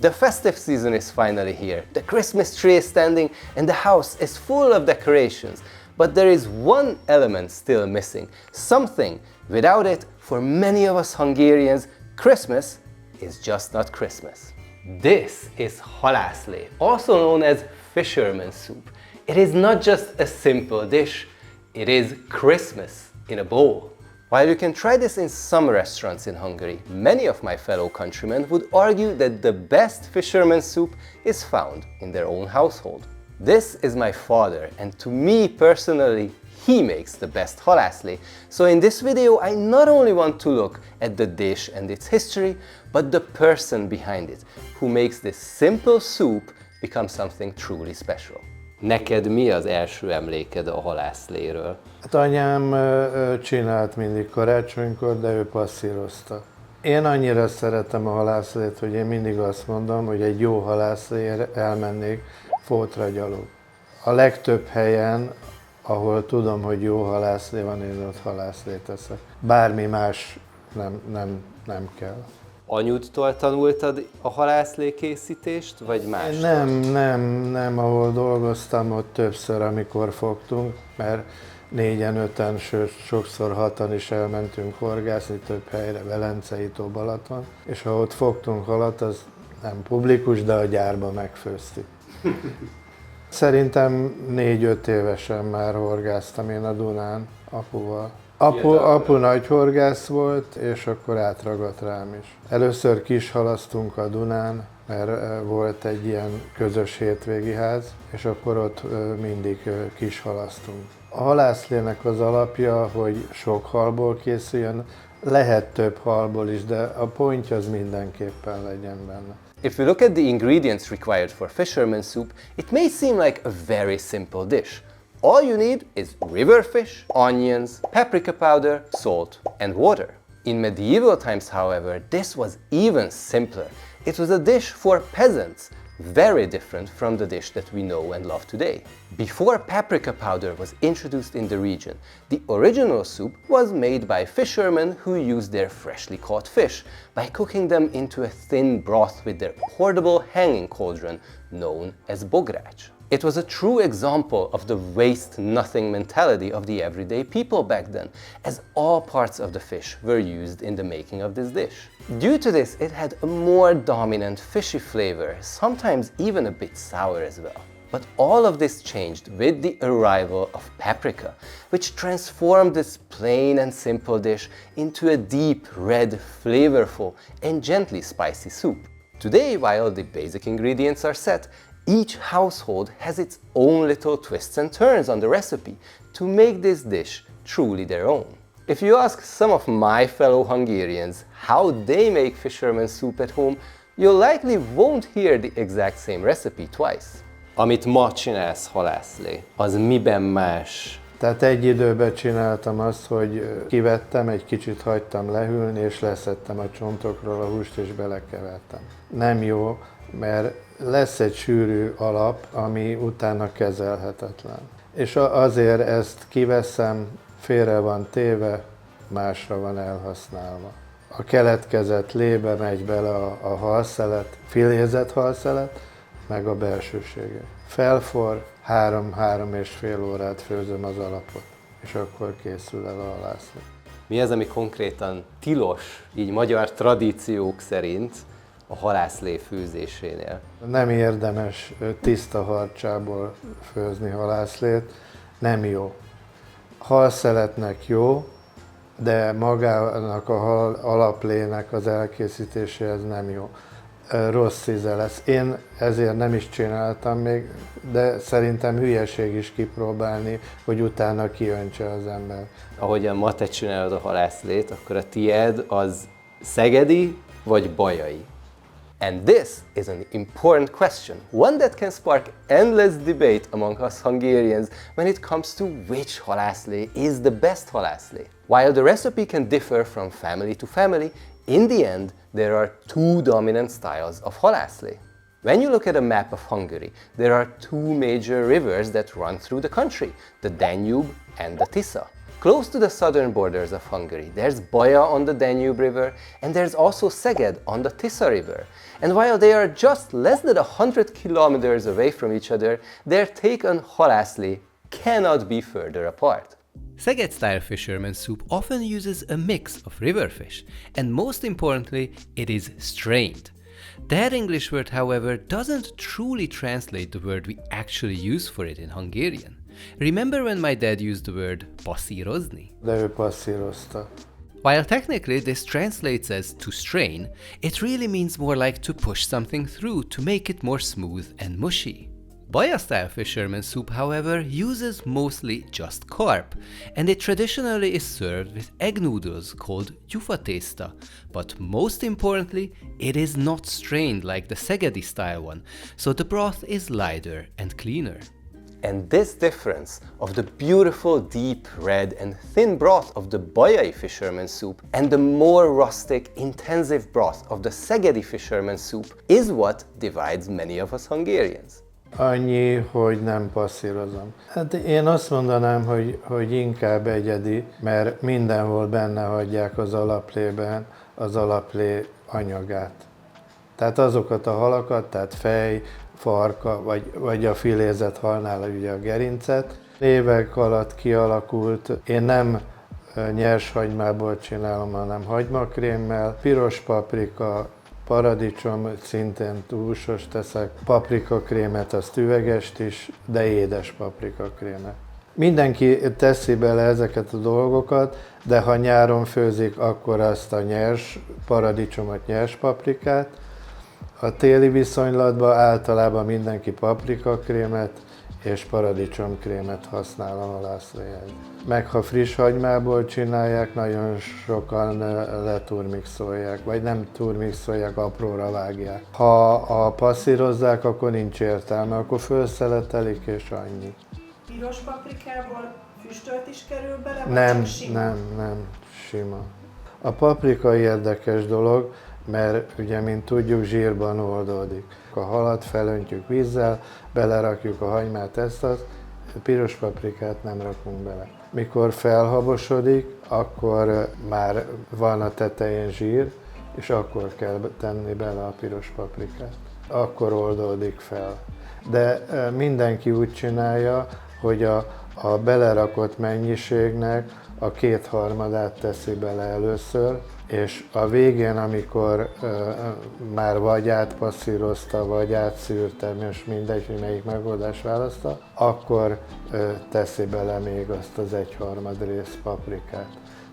The festive season is finally here, the Christmas tree is standing and the house is full of decorations. But there is one element still missing, something without it, for many of us Hungarians, Christmas is just not Christmas. This is halászlé, also known as fisherman soup. It is not just a simple dish, it is Christmas in a bowl. While you can try this in some restaurants in Hungary, many of my fellow countrymen would argue that the best fisherman soup is found in their own household. This is my father, and to me personally, he makes the best halászlé. So in this video, I not only want to look at the dish and its history, but the person behind it, who makes this simple soup become something truly special. Neked mi az első emléked a halászléről? Hát anyám csinált mindig karácsonykor, de ő passzírozta. Én annyira szeretem a halászlét, hogy én mindig azt mondom, hogy egy jó halászléért elmennék Fótra gyalog. A legtöbb helyen, ahol tudom, hogy jó halászlé van, én ott halászlét eszek. Bármi más nem kell. Anyudtól tanultad a halászlé készítést, vagy más? Nem, ahol dolgoztam, ott többször, amikor fogtunk, mert 4-5-en, sőt sokszor 6-an is elmentünk horgászni több helyre, Velencei tó, Balaton, és ha ott fogtunk halat, az nem publikus, de a gyárba megfőztük. Szerintem 4-5 évesen már horgáztam én a Dunán apuval. Apu nagy horgász volt, és akkor átragadt rám is. Először kis halasztunk a Dunán, mert volt egy ilyen közös hétvégi ház, és akkor ott mindig kis halasztunk. A halászlének az alapja, hogy sok halból készüljön, lehet több halból is, de a pontja az mindenképpen legyen benne. If we look at the ingredients required for fisherman soup, it may seem like a very simple dish. All you need is river fish, onions, paprika powder, salt and water. In medieval times, however, this was even simpler. It was a dish for peasants, very different from the dish that we know and love today. Before paprika powder was introduced in the region, the original soup was made by fishermen who used their freshly caught fish by cooking them into a thin broth with their portable hanging cauldron known as bogrács. It was a true example of the waste-nothing mentality of the everyday people back then, as all parts of the fish were used in the making of this dish. Due to this, it had a more dominant fishy flavor, sometimes even a bit sour as well. But all of this changed with the arrival of paprika, which transformed this plain and simple dish into a deep, red, flavorful and gently spicy soup. Today, while the basic ingredients are set, each household has its own little twists and turns on the recipe to make this dish truly their own. If you ask some of my fellow Hungarians how they make fisherman soup at home, you likely won't hear the exact same recipe twice. Amit ma csinálsz halászlé, az miben más? Tehát egy időben csináltam azt, hogy kivettem, egy kicsit hagytam lehűlni, és leszettem a csontokról a húst, és belekevertem. Nem jó, mert lesz egy sűrű alap, ami utána kezelhetetlen. És azért ezt kiveszem, félre van téve, másra van elhasználva. A keletkezett lébe megy bele a halszelet, filézett halszelet, meg a belsősége. Felfor, 3-3,5 órát főzöm az alapot, és akkor készül el a halászlé. Mi az, ami konkrétan tilos, így magyar tradíciók szerint, a halászlé főzésénél? Nem érdemes tiszta harcsából főzni halászlét, nem jó. Halszeletnek jó, de magának a hal alaplének az elkészítéséhez nem jó. Rossz íze lesz. Én ezért nem is csináltam még, de szerintem hülyeség is kipróbálni, hogy utána kiöntse az ember. Ahogyan ma te csinálod a halászlét, akkor a tied az szegedi vagy bajai? And this is an important question, one that can spark endless debate among us Hungarians when it comes to which halászlé is the best halászlé. While the recipe can differ from family to family, in the end, there are two dominant styles of halászlé. When you look at a map of Hungary, there are two major rivers that run through the country, the Danube and the Tisza. Close to the southern borders of Hungary, there's Baja on the Danube River, and there's also Szeged on the Tisza River. And while they are just less than 100 kilometers away from each other, their take on Halászlé cannot be further apart. Szeged-style fisherman soup often uses a mix of river fish, and most importantly, it is strained. That English word, however, doesn't truly translate the word we actually use for it in Hungarian. Remember when my dad used the word passzírozni? De ő passzírozta. While technically this translates as to strain, it really means more like to push something through to make it more smooth and mushy. Baja-style fisherman soup, however, uses mostly just carp, and it traditionally is served with egg noodles called gyufa-tészta, but most importantly, it is not strained like the Szegedi-style one, so the broth is lighter and cleaner. And this difference of the beautiful deep red and thin broth of the bajai fisherman soup and the more rustic, intensive broth of the Szegedi fisherman soup is what divides many of us Hungarians. Annyi, hogy nem passzírozom. Hát én azt mondanám, hogy inkább egyedi, mert mindenhol benne hagyják az alaplében az alaplé anyagát. Tehát azokat a halakat, tehát fej, farka, vagy a filézett halnál ugye a gerincet. Évek alatt kialakult, én nem nyers hagymából csinálom, hanem hagymakrémmel, piros paprika, paradicsom, szintén túlsos teszek, paprikakrémet, azt üvegest is, de édes paprikakrémet. Mindenki teszi bele ezeket a dolgokat, de ha nyáron főzik, akkor azt a nyers paradicsomot, nyers paprikát. A téli viszonylatban általában mindenki paprikakrémet és paradicsomkrémet használ a halászléhez. Meg ha friss hagymából csinálják, nagyon sokan leturmixolják, vagy nem turmixolják, apróra vágják. Ha passzírozzák, akkor nincs értelme, akkor felszeletelik és annyi. Piros paprikából füstölt is kerül bele, vagy Nem, csak sima? nem, sima. A paprika érdekes dolog, mert ugye, mint tudjuk, zsírban oldódik. A halat felöntjük vízzel, belerakjuk a hagymát, ezt piros paprikát nem rakunk bele. Mikor felhabosodik, akkor már van a tetején zsír, és akkor kell tenni bele a piros paprikát. Akkor oldódik fel. De mindenki úgy csinálja, hogy a belerakott mennyiségnek a 2/3 teszi bele először, és a végén, amikor már vagy átpasszírozta, vagy átszűrte, most mindegy, hogy melyik megoldás választa, akkor teszi bele még azt az 1/3 rész paprikát.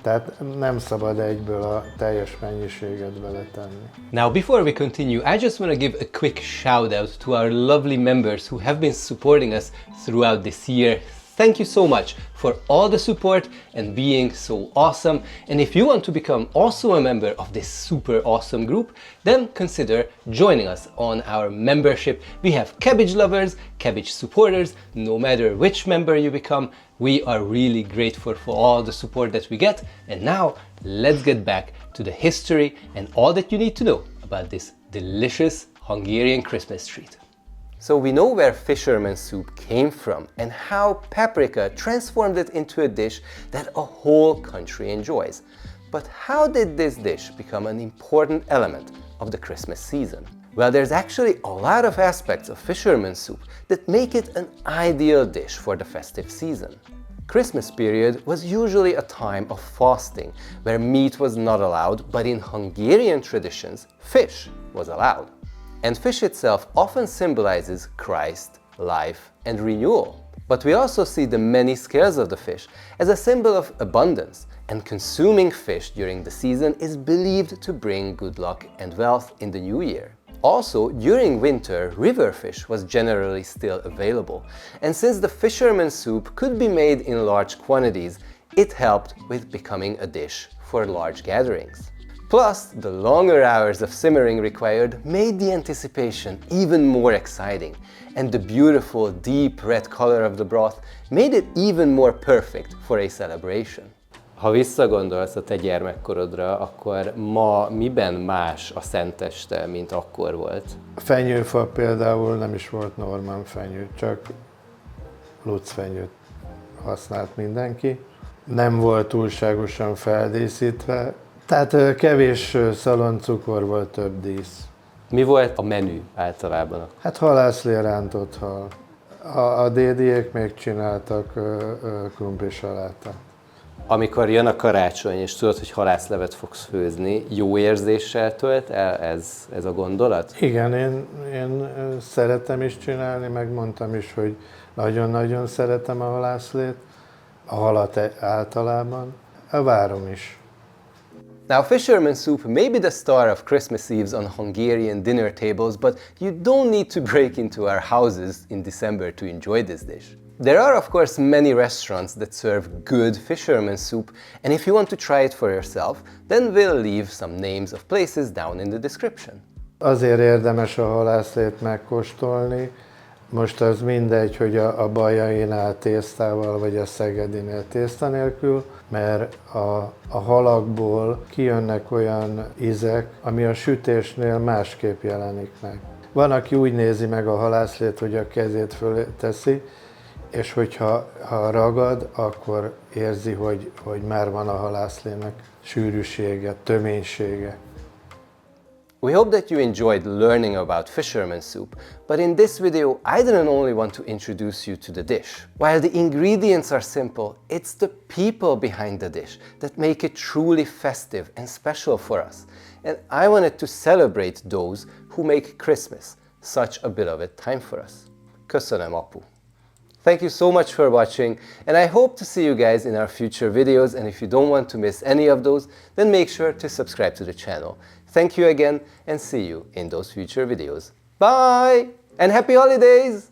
Tehát nem szabad egyből a teljes mennyiséget beletenni. Now, before we continue, I just want to give a quick shout out to our lovely members who have been supporting us throughout this year. Thank you so much for all the support and being so awesome. And if you want to become also a member of this super awesome group, then consider joining us on our membership. We have Cabbage lovers, Cabbage supporters. No matter which member you become, we are really grateful for all the support that we get. And now let's get back to the history and all that you need to know about this delicious Hungarian Christmas treat. So we know where fisherman soup came from and how paprika transformed it into a dish that a whole country enjoys. But how did this dish become an important element of the Christmas season? Well, there's actually a lot of aspects of fisherman soup that make it an ideal dish for the festive season. Christmas period was usually a time of fasting where meat was not allowed, but in Hungarian traditions, fish was allowed. And fish itself often symbolizes Christ, life, and renewal. But we also see the many scales of the fish as a symbol of abundance, and consuming fish during the season is believed to bring good luck and wealth in the new year. Also, during winter, river fish was generally still available, and since the fisherman's soup could be made in large quantities, it helped with becoming a dish for large gatherings. Plus, the longer hours of simmering required made the anticipation even more exciting, and the beautiful, deep red color of the broth made it even more perfect for a celebration. Ha visszagondolsz a te gyermekkorodra, akkor ma miben más a szenteste, mint akkor volt? A fenyőfa például nem is volt normál fenyő, csak lucfenyőt használt mindenki. nem volt túlságosan feldíszítve, tehát kevés szaloncukor volt, több dísz. Mi volt a menü általában? Hát halászlé, rántott hal. A dédiek még csináltak krumplisalátát. Amikor jön a karácsony, és tudod, hogy halászlevet fogsz főzni, jó érzéssel tölt el ez a gondolat? Igen, én szeretem is csinálni, megmondtam is, hogy nagyon-nagyon szeretem a halászlét, a halat általában, várom is. Now, fisherman soup may be the star of Christmas Eves on Hungarian dinner tables, but you don't need to break into our houses in December to enjoy this dish. There are, of course, many restaurants that serve good fisherman soup, and if you want to try it for yourself, then we'll leave some names of places down in the description. Azért érdemes a halászlét megkóstolni. Most az mindegy, hogy a Baja-nál tésztával, vagy a Szegedinél tészta nélkül, mert a halakból kijönnek olyan ízek, ami a sütésnél másképp jelenik meg. Van, aki úgy nézi meg a halászlét, hogy a kezét fölteszi, és hogyha ragad, akkor érzi, hogy már van a halászlének sűrűsége, töménysége. We hope that you enjoyed learning about fisherman soup, but in this video I didn't only want to introduce you to the dish. While the ingredients are simple, it's the people behind the dish that make it truly festive and special for us. And I wanted to celebrate those who make Christmas such a beloved time for us. Köszönöm, apu. Thank you so much for watching, and I hope to see you guys in our future videos, and if you don't want to miss any of those, then make sure to subscribe to the channel. Thank you again, and see you in those future videos. Bye! And happy holidays!